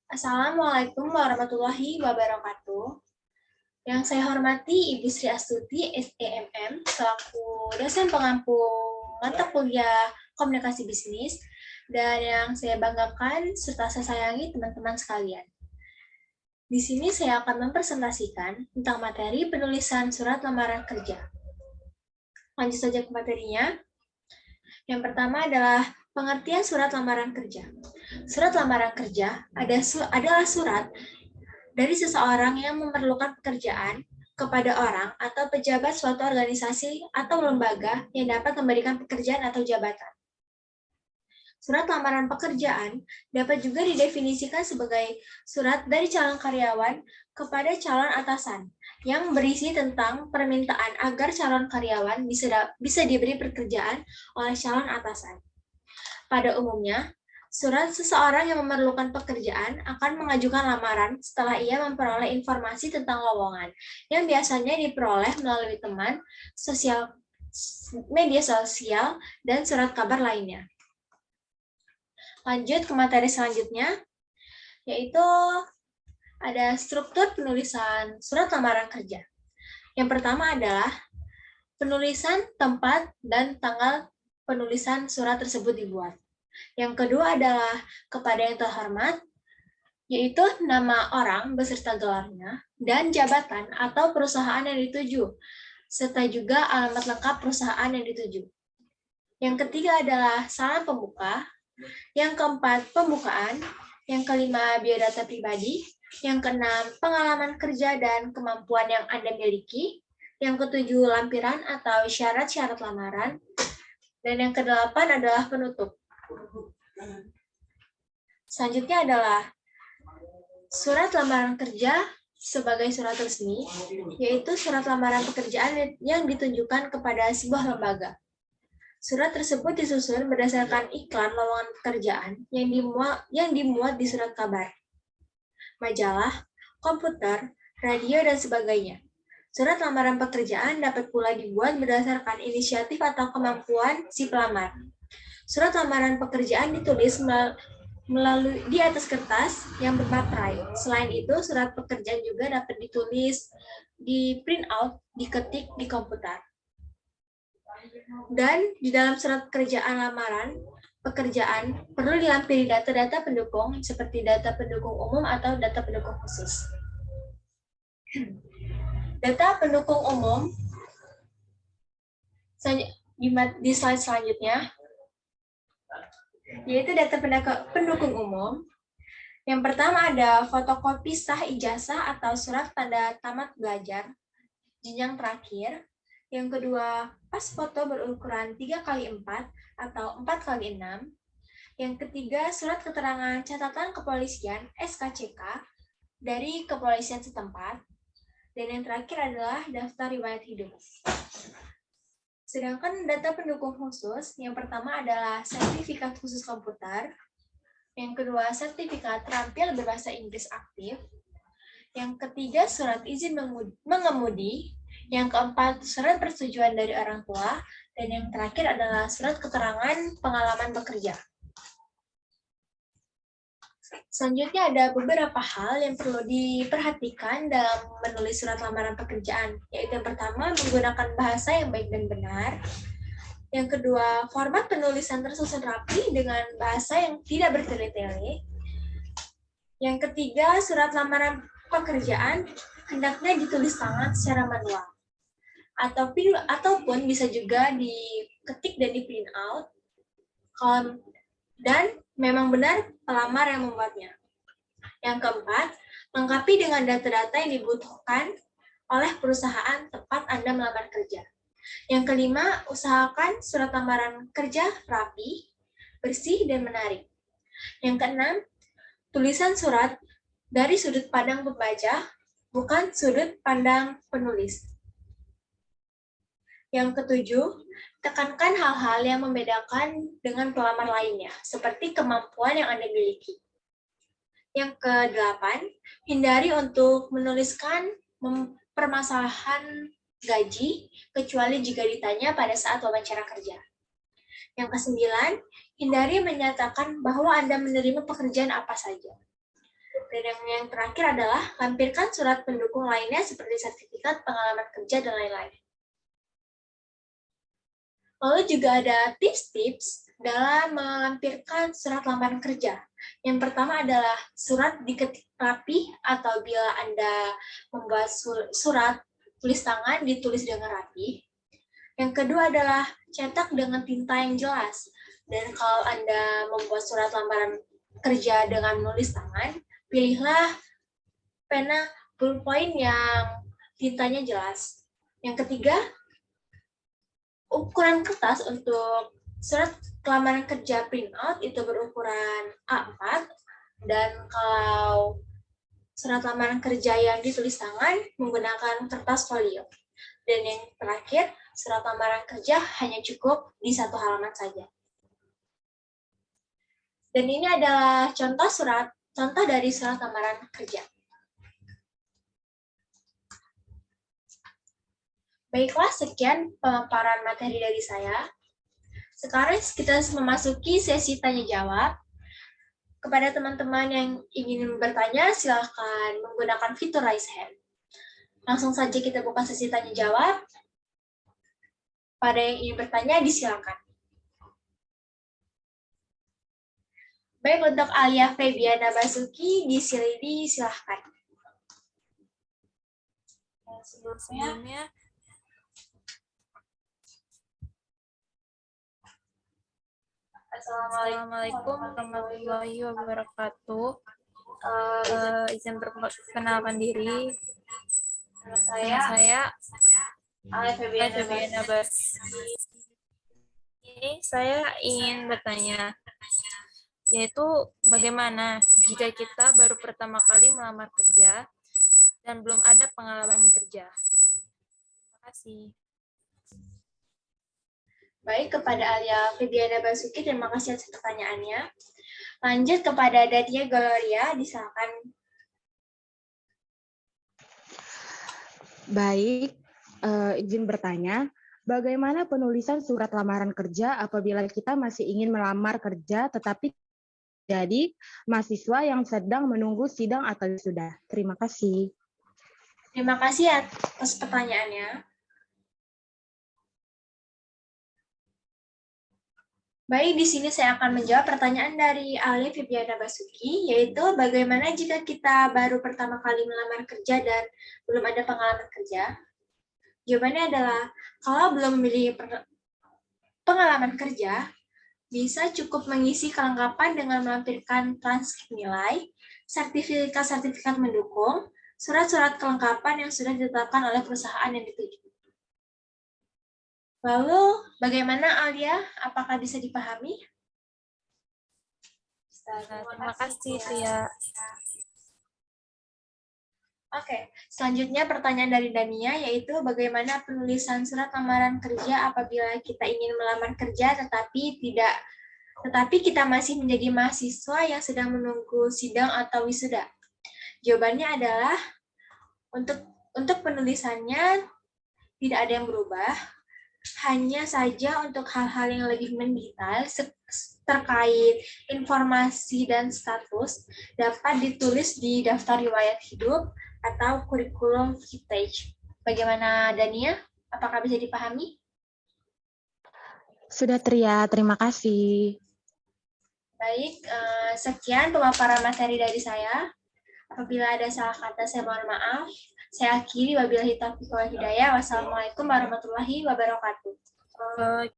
Assalamualaikum warahmatullahi wabarakatuh. Yang saya hormati Ibu Sri Astuti, SEMM, selaku dosen pengampu mata kuliah komunikasi bisnis, dan yang saya banggakan serta saya sayangi teman-teman sekalian. Di sini saya akan mempresentasikan tentang materi penulisan surat lamaran kerja. Lanjut saja ke materinya. Yang pertama adalah pengertian surat lamaran kerja. Surat lamaran kerja adalah surat dari seseorang yang memerlukan pekerjaan kepada orang atau pejabat suatu organisasi atau lembaga yang dapat memberikan pekerjaan atau jabatan. Surat lamaran pekerjaan dapat juga didefinisikan sebagai surat dari calon karyawan kepada calon atasan yang berisi tentang permintaan agar calon karyawan bisa diberi pekerjaan oleh calon atasan. Pada umumnya, surat seseorang yang memerlukan pekerjaan akan mengajukan lamaran setelah ia memperoleh informasi tentang lowongan, yang biasanya diperoleh melalui teman, media sosial, dan surat kabar lainnya. Lanjut ke materi selanjutnya, yaitu ada struktur penulisan surat lamaran kerja. Yang pertama adalah penulisan tempat dan tanggal penulisan surat tersebut dibuat. Yang kedua adalah kepada yang terhormat, yaitu nama orang beserta gelarnya dan jabatan atau perusahaan yang dituju, serta juga alamat lengkap perusahaan yang dituju. Yang ketiga adalah salam pembuka. Yang keempat, pembukaan. Yang kelima, biodata pribadi. Yang keenam, pengalaman kerja dan kemampuan yang Anda miliki. Yang ketujuh, lampiran atau syarat-syarat lamaran. Dan yang kedelapan adalah penutup. Selanjutnya adalah surat lamaran kerja sebagai surat resmi, yaitu surat lamaran pekerjaan yang ditunjukkan kepada sebuah lembaga. Surat tersebut disusun berdasarkan iklan lowongan pekerjaan yang dimuat di surat kabar, majalah, komputer, radio, dan sebagainya. Surat lamaran pekerjaan dapat pula dibuat berdasarkan inisiatif atau kemampuan si pelamar. Surat lamaran pekerjaan ditulis melalui di atas kertas yang bermaterai. Selain itu, surat pekerjaan juga dapat ditulis, di print out, diketik di komputer. Dan di dalam surat pekerjaan lamaran pekerjaan perlu dilampiri data-data pendukung seperti data pendukung umum atau data pendukung khusus. Data pendukung umum di slide selanjutnya, yaitu data pendukung umum. Yang pertama ada fotokopi sah ijazah atau surat tanda tamat belajar jenjang terakhir. Yang kedua, pas foto berukuran 3x4 atau 4x6. Yang ketiga, surat keterangan catatan kepolisian SKCK dari kepolisian setempat. Dan yang terakhir adalah daftar riwayat hidup. Sedangkan data pendukung khusus, yang pertama adalah sertifikat khusus komputer. Yang kedua, sertifikat terampil berbahasa Inggris aktif. Yang ketiga, surat izin mengemudi. Yang keempat, surat persetujuan dari orang tua. Dan yang terakhir adalah surat keterangan pengalaman bekerja. Selanjutnya ada beberapa hal yang perlu diperhatikan dalam menulis surat lamaran pekerjaan, yaitu yang pertama, menggunakan bahasa yang baik dan benar. Yang kedua, format penulisan tersusun rapi dengan bahasa yang tidak bertele-tele. Yang ketiga, surat lamaran pekerjaan hendaknya ditulis tangan secara manual. Ataupun bisa juga diketik dan di print out. Dan memang benar pelamar yang membuatnya. Yang keempat, lengkapi dengan data-data yang dibutuhkan oleh perusahaan tempat Anda melamar kerja. Yang kelima, usahakan surat lamaran kerja rapi, bersih, dan menarik. Yang keenam, tulisan surat dari sudut pandang pembaca, bukan sudut pandang penulis. Yang ketujuh, tekankan hal-hal yang membedakan dengan pelamar lainnya, seperti kemampuan yang Anda miliki. Yang kedelapan, hindari untuk menuliskan permasalahan gaji, kecuali jika ditanya pada saat wawancara kerja. Yang kesembilan, hindari menyatakan bahwa Anda menerima pekerjaan apa saja. Dan yang terakhir adalah lampirkan surat pendukung lainnya seperti sertifikat, pengalaman kerja, dan lain-lain. Lalu juga ada tips-tips dalam melampirkan surat lamaran kerja. Yang pertama adalah surat diketik rapi atau bila Anda membuat surat tulis tangan ditulis dengan rapi. Yang kedua adalah cetak dengan tinta yang jelas. Dan kalau Anda membuat surat lamaran kerja dengan menulis tangan, pilihlah pena ballpoint yang tintanya jelas. Yang ketiga, ukuran kertas untuk surat lamaran kerja printout itu berukuran A4, dan kalau surat lamaran kerja yang ditulis tangan menggunakan kertas folio. Dan yang terakhir, surat lamaran kerja hanya cukup di 1 halaman saja. Dan ini adalah contoh dari surat lamaran kerja. Baiklah, sekian pemaparan materi dari saya. Sekarang kita memasuki sesi tanya-jawab. Kepada teman-teman yang ingin bertanya, silakan menggunakan fitur raise hand. Langsung saja kita buka sesi tanya-jawab. Pada yang ingin bertanya, disilakan. Baik, untuk Alia Febiana Basuki, silahkan. Sebelumnya, Assalamualaikum warahmatullahi wabarakatuh. Izin perkenalkan diri. Saya Alia Febiana Basuki. Ini saya ingin bertanya, yaitu bagaimana jika kita baru pertama kali melamar kerja dan belum ada pengalaman kerja. Terima kasih. Baik, kepada Alia Febiana Basuki, terima kasih atas pertanyaannya. Lanjut kepada Dadia Gloria, disilakan. Baik, izin bertanya, bagaimana penulisan surat lamaran kerja apabila kita masih ingin melamar kerja tetapi jadi mahasiswa yang sedang menunggu sidang atau sudah? Terima kasih. Terima kasih atas pertanyaannya. Baik, di sini saya akan menjawab pertanyaan dari Alia Febiana Basuki, yaitu bagaimana jika kita baru pertama kali melamar kerja dan belum ada pengalaman kerja? Jawabannya adalah, kalau belum memiliki pengalaman kerja, bisa cukup mengisi kelengkapan dengan melampirkan transkrip nilai, sertifikat-sertifikat mendukung, surat-surat kelengkapan yang sudah ditetapkan oleh perusahaan yang dituju. Lalu, bagaimana Alia? Apakah bisa dipahami? Terima kasih, Tia. Oke, selanjutnya pertanyaan dari Dania, yaitu bagaimana penulisan surat lamaran kerja apabila kita ingin melamar kerja tetapi kita masih menjadi mahasiswa yang sedang menunggu sidang atau wisuda. Jawabannya adalah untuk penulisannya tidak ada yang berubah. Hanya saja untuk hal-hal yang lebih mendetail terkait informasi dan status dapat ditulis di daftar riwayat hidup atau kurikulum vitae. Bagaimana Dania? Apakah bisa dipahami? Sudah, Tria. Terima kasih. Baik, sekian pemaparan materi dari saya. Apabila ada salah kata, saya mohon maaf. Saya akhiri, wabillahi taufiq wal hidayah. Wassalamualaikum warahmatullahi wabarakatuh.